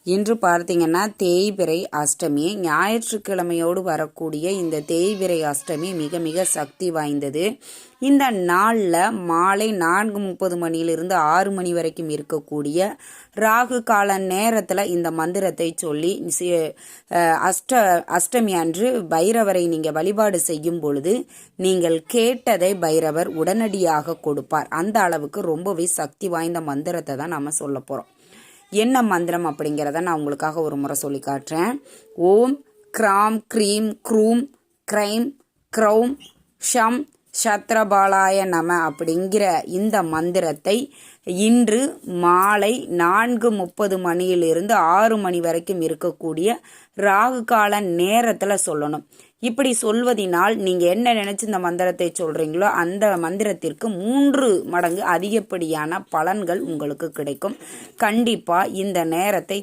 இன்று பார்த்தீங்கன்னா தேய்பிறை அஷ்டமி. ஞாயிற்றுக்கிழமையோடு வரக்கூடிய இந்த தேய்பிறை அஷ்டமி மிக மிக சக்தி வாய்ந்தது. இந்த நாளில் மாலை 4:30 மணியிலிருந்து 6 மணி வரைக்கும் இருக்கக்கூடிய ராகு கால நேரத்தில் இந்த மந்திரத்தை சொல்லி அஷ்டமி அன்று பைரவரை நீங்கள் வழிபாடு செய்யும் பொழுது நீங்கள் கேட்டதை பைரவர் உடனடியாக கொடுப்பார். அந்த அளவுக்கு ரொம்பவே சக்தி வாய்ந்த மந்திரத்தை தான் நம்ம சொல்ல போகிறோம். என்ன மந்திரம் அப்படிங்கிறத நான் உங்களுக்காக ஒரு முறை சொல்லி காட்டுறேன். ஓம் கிராம் க்ரீம் க்ரூம் க்ரைம் க்ரௌம் ஷம் சத்ரபாலாய நம அப்படிங்கிற இந்த மந்திரத்தை இன்று மாலை 4:30 மணியிலிருந்து 6 மணி வரைக்கும் இருக்கக்கூடிய ராகு கால நேரத்தில் சொல்லணும். இப்படி சொல்வதினால் நீங்கள் என்ன நினச்சி இந்த மந்திரத்தை சொல்கிறீங்களோ அந்த மந்திரத்திற்கு 3 மடங்கு அதிகப்படியான பலன்கள் உங்களுக்கு கிடைக்கும். கண்டிப்பாக இந்த நேரத்தை